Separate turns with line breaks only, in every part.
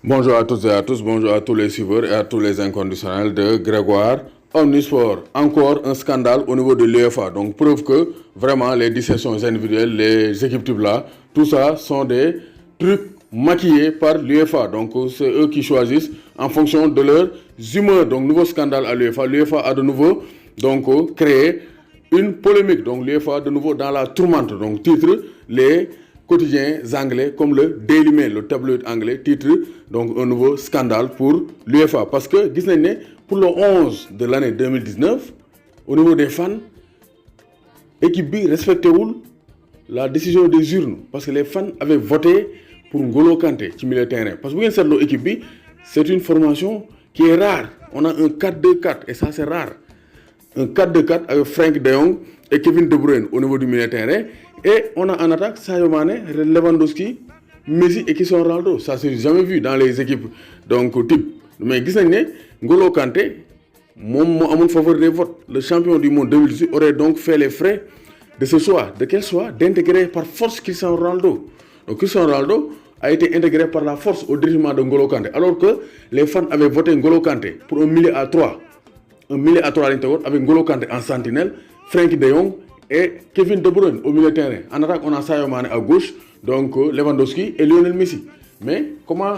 Bonjour à toutes et à tous, bonjour à tous les suiveurs et à tous les inconditionnels de Grégoire Omnisport. Encore un scandale au niveau de l'UEFA. Donc preuve que vraiment les dissensions individuelles, les équipes types là, tout ça sont des trucs maquillés par l'UEFA. Donc c'est eux qui choisissent en fonction de leurs humeurs. Donc nouveau scandale à l'UEFA. L'UEFA a de nouveau créé une polémique. Donc l'UEFA de nouveau dans la tourmente. Donc titre les quotidiens anglais comme le Daily Mail, le tabloïd anglais, titre donc un nouveau scandale pour l'UEFA. Parce que, pour le 11 de l'année 2019, au niveau des fans, l'équipe B respectait la décision des urnes. Parce que les fans avaient voté pour N'Golo Kanté qui milieu terrain. Parce que vous savez, l'équipe B, c'est une formation qui est rare. On a un 4-2-4 et ça c'est rare. Un 4-2-4 avec Frank de Jong et Kevin De Bruyne au niveau du milieu terrain. Et on a en attaque Sadio Mané, Lewandowski, Messi et Cristiano Ronaldo. Ça s'est jamais vu dans les équipes donc type. Mais vous savez, N'Golo Kanté, mon favori des votes, le champion du monde 2018 aurait donc fait les frais de ce choix. De quel choix? D'intégrer par force Cristiano Ronaldo. Donc Cristiano Ronaldo a été intégré par la force au détriment de N'Golo Kanté. Alors que les fans avaient voté N'Golo Kanté pour un milieu à 3. Un milieu à 3 à l'intérieur avec N'Golo Kanté en sentinelle, Frank de Jong et Kevin De Bruyne au milieu de terrain. En attaque, on a Sadio Mané à gauche, donc Lewandowski et Lionel Messi. Mais comment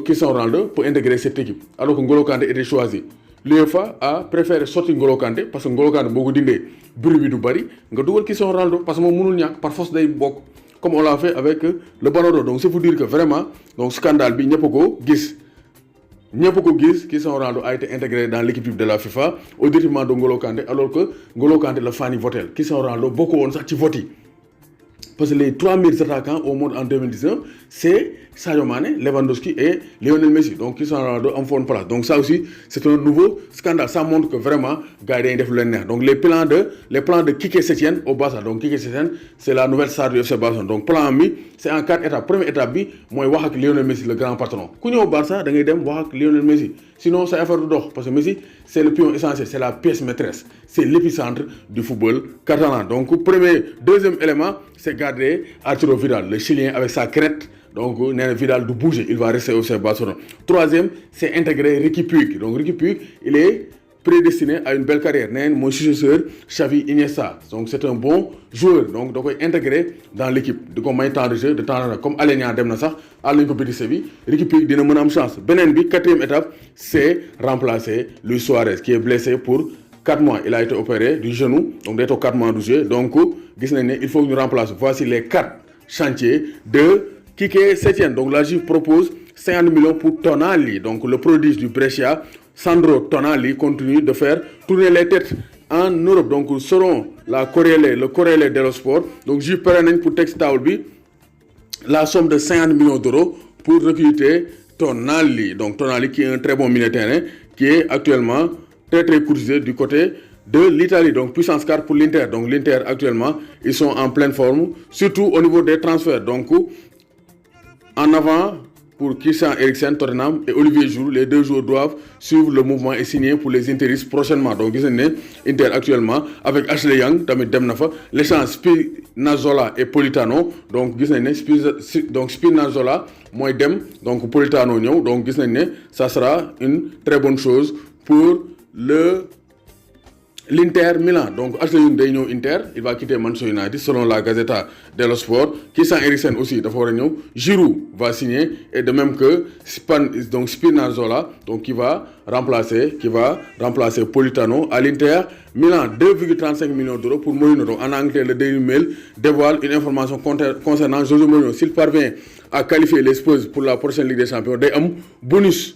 Cristiano Ronaldo peut intégrer cette équipe alors que N'Golo Kanté était choisi? L'UEFA a préféré sortir N'Golo Kanté parce que N'Golo Kanté beaucoup d'indé bruit du bari, nga dougal Cristiano Ronaldo parce que mon mënul ñak par force day bok comme on l'a fait avec le Ballon d'Or. Donc c'est pour dire que vraiment donc scandale bi ñepp ko gis. Cristiano Ronaldo a été intégré dans l'équipe de la FIFA au détriment de N'Golo Kanté, alors que N'Golo Kanté le fan voté. Cristiano Ronaldo beaucoup on s'est voté. Parce que les 3 meilleurs attaquants au monde en 2019, c'est Sadio Mané, Lewandowski et Lionel Messi. Donc Cristiano Ronaldo en font une place. Donc ça aussi, c'est un nouveau scandale. Ça montre que vraiment, Gaïdé est le. Donc les plans de Kike Setien au Barça. Donc Kike Setien, c'est la nouvelle star du FC Barcelone. Donc plan mi, c'est en 4 étapes. Première étape, moi je avec Lionel Messi, le grand patron. Quand on au Barça, vous allez avec Lionel Messi. Sinon, c'est affaire de d'or. Parce que Messi, c'est le pion essentiel, c'est la pièce maîtresse. C'est l'épicentre du football catalan. Donc deuxième élément, c'est garder Arturo Vidal, le Chilien avec sa crête. Donc, Vidal doit bouger, il va rester au FC Barcelone. Troisième, c'est intégrer Riqui Puig. Donc, Riqui Puig, il est prédestiné à une belle carrière. Mon successeur, Xavi Iniesta. Donc, c'est un bon joueur. Donc, il est intégré dans l'équipe. De combien de temps de jeu, de temps comme Alenia Demnassa, Alain Petit Séville, Riqui Puig a une chance. Benenbi, quatrième étape, c'est remplacer Luis Suarez, qui est blessé pour 4 mois. Il a été opéré du genou, donc d'être 4 mois de jeu. Donc, il faut que nous remplacions. Voici les 4 chantiers de Kike Setien. Donc la Juve propose 50 millions pour Tonali. Donc le prodige du Brescia, Sandro Tonali, continue de faire tourner les têtes en Europe. Donc selon le Corriere dello Sport, donc Juve prenne pour texte Taulbi la somme de 50 millions d'euros pour recruter Tonali. Donc Tonali qui est un très bon milieu de terrain, qui est actuellement très courtisé du côté de l'Italie. Donc puissance 4 pour l'Inter. Donc l'Inter actuellement, ils sont en pleine forme, surtout au niveau des transferts. Donc en avant pour Christian Eriksen, Tottenham et Olivier Giroud, les deux joueurs doivent suivre le mouvement et signer pour les interistes prochainement. Donc, vous savez, Inter actuellement avec Ashley Young, Tamit Demnafa, l'échange Spinazzola et Politano. Donc, vous savez, Spinazzola, moi Dem, donc Politano, donc vous savez, ça sera une très bonne chose pour l'Inter Milan. Donc Ashley Young day Inter, il va quitter Manchester United selon la Gazzetta dello Sport. Christian Eriksen aussi d'abord Giroud va signer et de même que Spinazzola donc qui va remplacer Politano à l'Inter Milan. 2,35 millions d'euros pour Mourinho. Donc en anglais, le Daily Mail dévoile une information concernant José Mourinho. S'il parvient à qualifier les Spurs pour la prochaine Ligue des Champions, day am bonus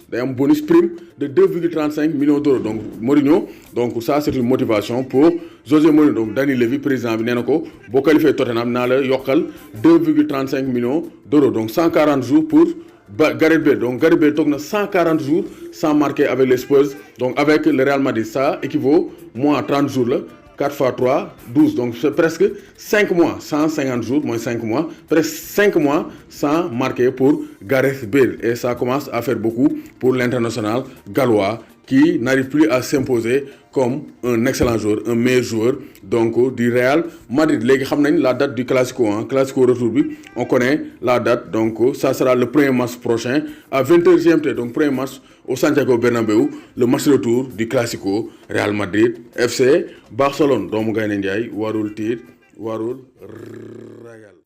prime de 2,35 millions d'euros. Donc Mourinho, donc ça c'est une motivation pour José Mourinho. Donc Dani Levy, président bi nénako bo qualifier Tottenham na la yokal 2,35 millions d'euros. Donc 140 jours pour Gareth Bale. Donc Gareth Bale tourne 140 jours sans marquer avec les Spurs. Donc avec le Real Madrid, ça équivaut moins à 30 jours là. 4 x 3, 12. Donc c'est presque 5 mois, 150 jours, moins 5 mois, presque 5 mois sans marquer pour Gareth Bale. Et ça commence à faire beaucoup pour l'international gallois qui n'arrive plus à s'imposer comme un excellent joueur, un meilleur joueur donc du Real Madrid. Léegi xam nañ la date du Classico, Classico retour bi, on connaît la date, donc ça sera le 1er mars prochain à 20h GMT, donc 1er mars au Santiago Bernabéu, le match retour du Classico Real Madrid FC Barcelone. Doomu Gaynde Njaay warul tiit warul ragal.